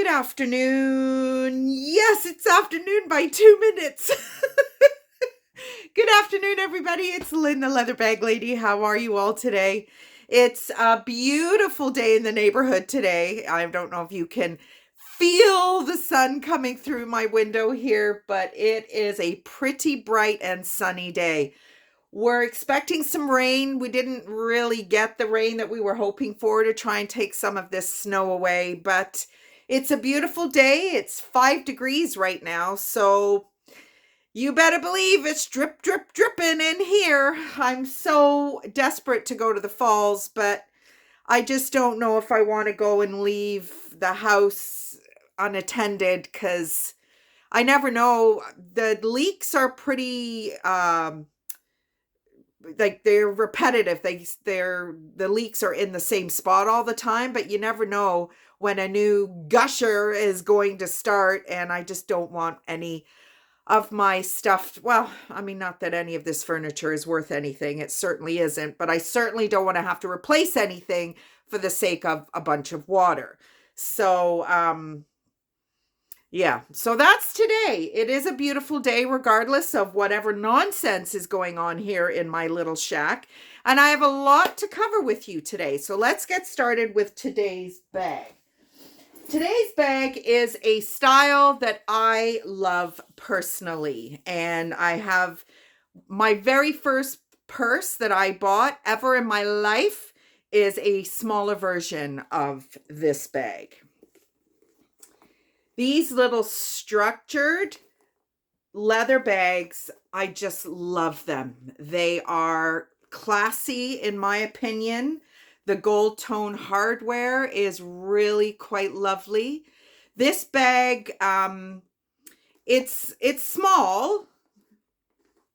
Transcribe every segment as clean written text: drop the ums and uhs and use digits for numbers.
afternoon. Yes, it's afternoon by 2 minutes. Good afternoon, everybody. It's Lynn, the Leather Bag Lady. How are you all today? It's a beautiful day in the neighborhood today. I don't know if you can feel the sun coming through my window here, but it is a pretty bright and sunny day. We're expecting some rain. We didn't really get the rain that we were hoping for to try and take some of this snow away, but it's a beautiful day. It's 5 degrees right now, so you better believe it's drip, drip, dripping in here. I'm so desperate to go to the falls, but I just don't know if I want to go and leave the house unattended because I never know. The leaks are pretty like they're repetitive. The leaks are in the same spot all the time, but you never know when a new gusher is going to start, and I just don't want any of my stuff. Well, I mean, not that any of this furniture is worth anything. It certainly isn't, but I certainly don't want to have to replace anything for the sake of a bunch of water. So, yeah, so that's today. It is a beautiful day, regardless of whatever nonsense is going on here in my little shack. And I have a lot to cover with you today. So let's get started with today's bag. Today's bag is a style that I love personally. And I have my very first purse that I bought ever in my life is a smaller version of this bag. These little structured leather bags, I just love them. They are classy, in my opinion. The gold tone hardware is really quite lovely. This bag, it's small,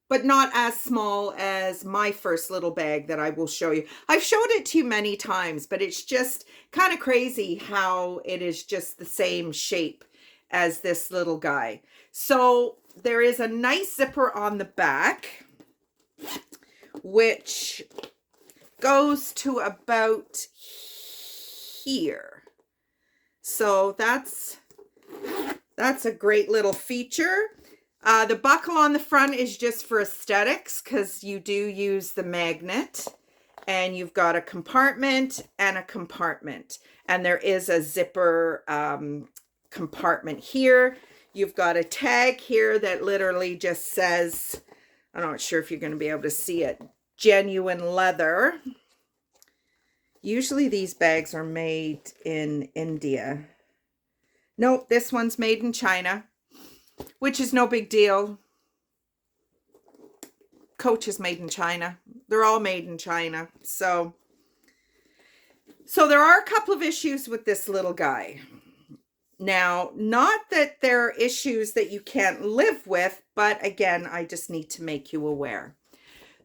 but not as small as my first little bag that I will show you. I've showed it to you many times, but it's just kind of crazy how it is just the same shape as this little guy. So there is a nice zipper on the back, which goes to about here. So that's a great little feature. The buckle on the front is just for aesthetics because you do use the magnet, and you've got a compartment and a compartment, and there is a zipper compartment here. You've got a tag here that literally just says, I'm not sure if you're going to be able to see it, genuine leather. Usually these bags are made in India. Nope, this one's made in China, which is no big deal. Coach is made in China. They're all made in China. So there are a couple of issues with this little guy. Now, not that there are issues that you can't live with, but again, I just need to make you aware.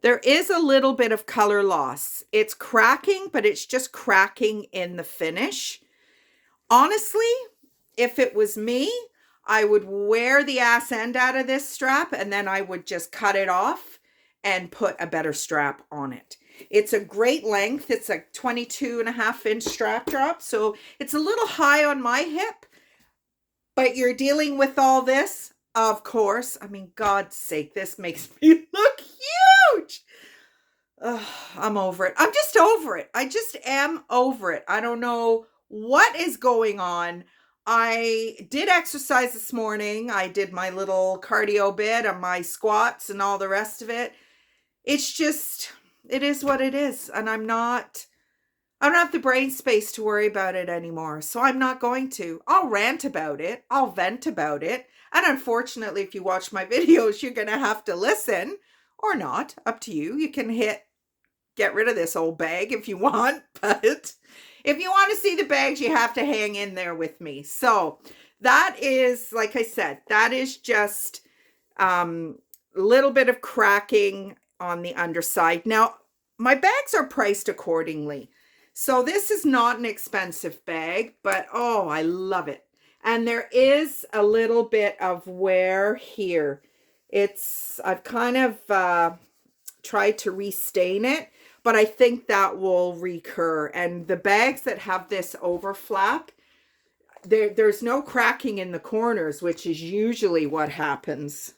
There is a little bit of color loss. It's cracking, but it's just cracking in the finish. Honestly, if it was me, I would wear the ass end out of this strap, and then I would just cut it off and put a better strap on it. It's a great length. It's a 22.5-inch strap drop, so it's a little high on my hip. But you're dealing with all this, of course. I mean, God's sake, this makes me look huge. Ugh, I'm over it. I'm just over it. I just am over it. I don't know what is going on. I did exercise this morning. I did my little cardio bit and my squats and all the rest of it. It's just, it is what it is. And I don't have the brain space to worry about it anymore. So I'm not going to. I'll rant about it. I'll vent about it. And unfortunately, if you watch my videos, you're going to have to listen or not. Up to you. You can get rid of this old bag if you want. But if you want to see the bags, you have to hang in there with me. So that is, like I said, that is just a little bit of cracking on the underside. Now, my bags are priced accordingly. So this is not an expensive bag, but oh, I love it. And there is a little bit of wear here. I've kind of tried to restain it, but I think that will recur. And the bags that have this overflap, there's no cracking in the corners, which is usually what happens.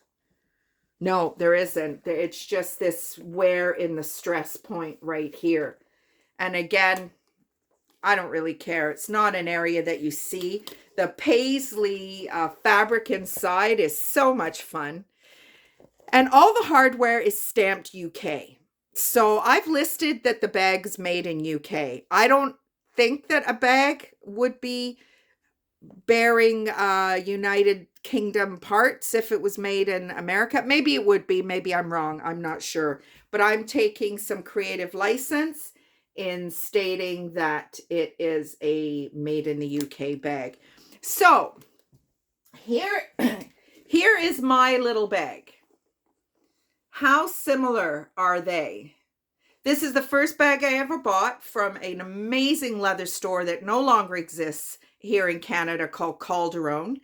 No, there isn't. It's just this wear in the stress point right here. And again, I don't really care. It's not an area that you see. The paisley fabric inside is so much fun. And all the hardware is stamped UK. So I've listed that the bag's made in UK. I don't think that a bag would be bearing United Kingdom parts if it was made in America. Maybe it would be. Maybe I'm wrong. I'm not sure. But I'm taking some creative license in stating that it is a made in the UK bag. So here is my little bag. How similar are they? This is the first bag I ever bought from an amazing leather store that no longer exists here in Canada called Calderon.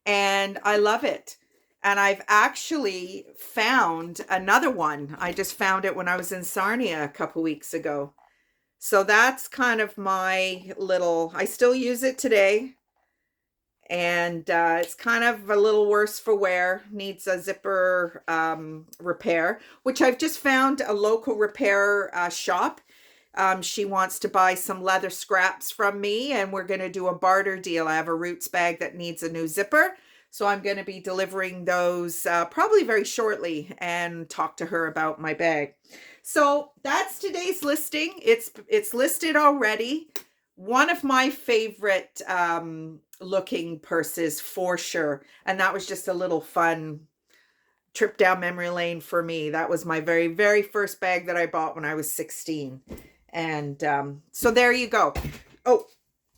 And I love it. And I've actually found another one. I just found it when I was in Sarnia a couple weeks ago. So that's kind of my little, I still use it today. And it's kind of a little worse for wear, needs a zipper repair, which I've just found a local repair shop. She wants to buy some leather scraps from me, and we're going to do a barter deal. I have a Roots bag that needs a new zipper, so I'm going to be delivering those probably very shortly and talk to her about my bag. So that's today's listing. It's listed already. One of my favorite looking purses for sure. And that was just a little fun trip down memory lane for me. That was my very, very first bag that I bought when I was 16. And so there you go. Oh,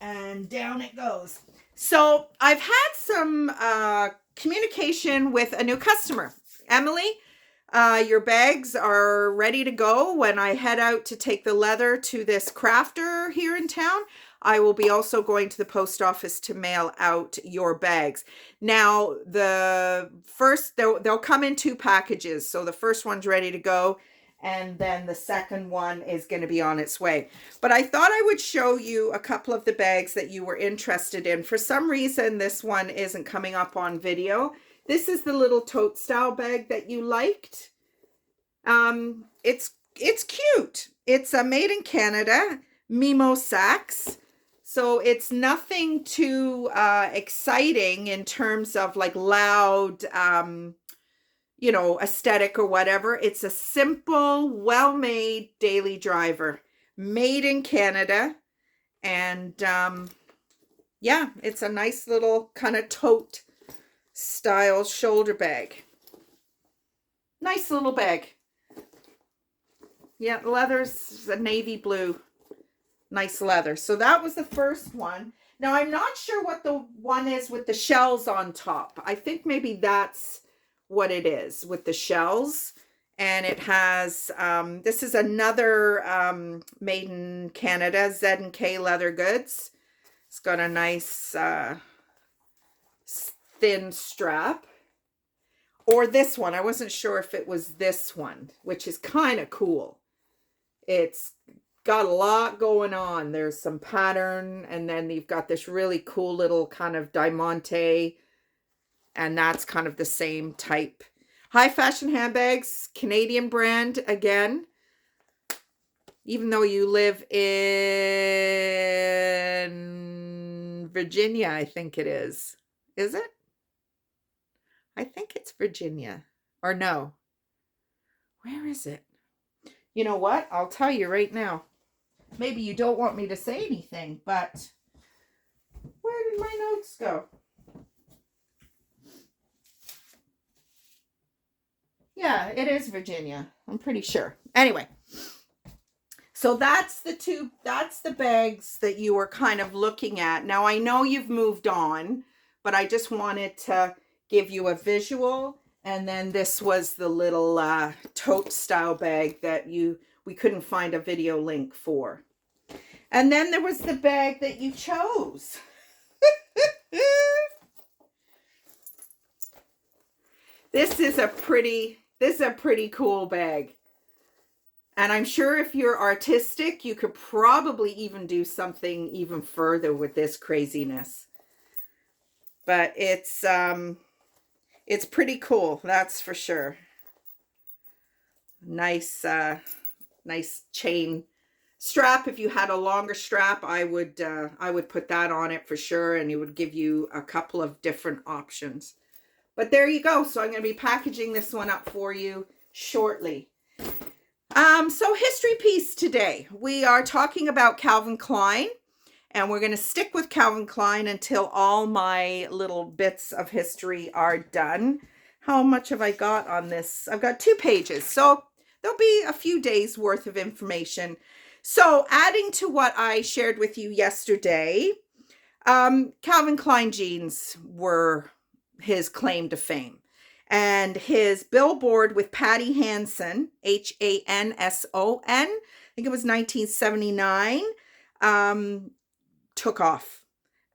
and down it goes. So I've had some communication with a new customer. Emily, your bags are ready to go. When I head out to take the leather to this crafter here in town, I will be also going to the post office to mail out your bags. Now, the first, they'll come in 2 packages. So the first one's ready to go, and then the second one is going to be on its way. But I thought I would show you a couple of the bags that you were interested in. For some reason, this one isn't coming up on video. This is the little tote style bag that you liked. It's cute. It's made in Canada, Mimo Sacks. So it's nothing too exciting in terms of like loud, you know, aesthetic or whatever. It's a simple, well-made daily driver, made in Canada. And yeah, it's a nice little kind of tote style shoulder bag. Nice little bag. Yeah, leather's a navy blue. Nice leather. So that was the first one. Now, I'm not sure what the one is with the shells on top. I think maybe that's what it is with the shells. And it has, this is another made in Canada, Z&K Leather Goods. It's got a nice thin strap. Or this one. I wasn't sure if it was this one, which is kind of cool. It's got a lot going on. There's some pattern, and then you've got this really cool little kind of diamante, and that's kind of the same type. High fashion handbags, Canadian brand again. Even though you live in Virginia, I think it is. Is it? I think it's Virginia. Or no. Where is it? You know what? I'll tell you right now. Maybe you don't want me to say anything, but where did my notes go? Yeah, it is Virginia. I'm pretty sure. Anyway, so that's the bags that you were kind of looking at. Now, I know you've moved on, but I just wanted to give you a visual. And then this was the little tote style bag that we couldn't find a video link for. And then there was the bag that you chose. This is a pretty cool bag. And I'm sure if you're artistic, you could probably even do something even further with this craziness. But it's pretty cool, that's for sure. Nice, nice chain strap. If you had a longer strap, I would put that on it for sure, and it would give you a couple of different options. But there you go. So I'm going to be packaging this one up for you shortly. So history piece today. We are talking about Calvin Klein, and we're going to stick with Calvin Klein until all my little bits of history are done. How much have I got on this? I've got 2 pages. So there'll be a few days worth of information. So adding to what I shared with you yesterday, Calvin Klein jeans were his claim to fame. And his billboard with Patty Hanson, Hanson, I think it was 1979, took off.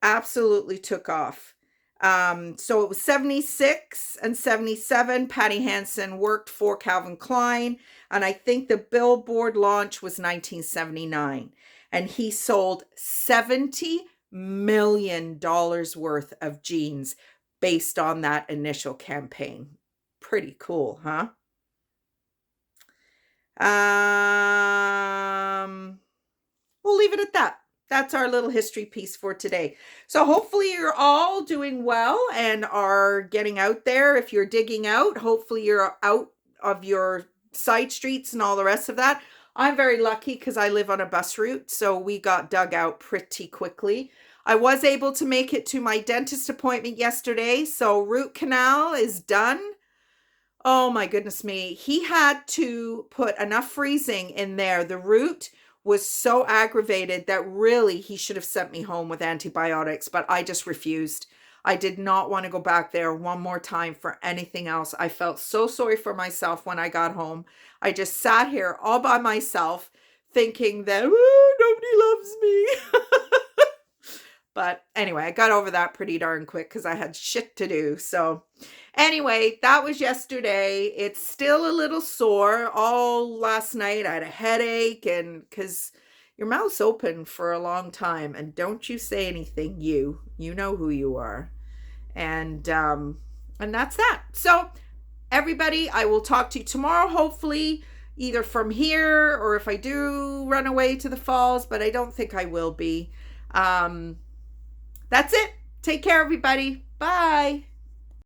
Absolutely took off. So it was 76 and 77. Patty Hanson worked for Calvin Klein. And I think the billboard launch was 1979. And he sold $70 million worth of jeans based on that initial campaign. Pretty cool, huh? We'll leave it at that. That's our little history piece for today. So hopefully you're all doing well and are getting out there. If you're digging out, hopefully you're out of your side streets and all the rest of that. I'm very lucky because I live on a bus route, so we got dug out pretty quickly. I was able to make it to my dentist appointment yesterday, so root canal is done. Oh my goodness me. He had to put enough freezing in there. The root was so aggravated that really he should have sent me home with antibiotics, but I just refused. I did not want to go back there one more time for anything else. I felt so sorry for myself when I got home. I just sat here all by myself thinking that, nobody loves me. But anyway, I got over that pretty darn quick because I had shit to do. So anyway, that was yesterday. It's still a little sore. All last night I had a headache, and because your mouth's open for a long time, and don't you say anything, you know who you are. And that's that. So everybody, I will talk to you tomorrow, hopefully either from here or if I do run away to the falls, but I don't think I will be. That's it. Take care, everybody. Bye.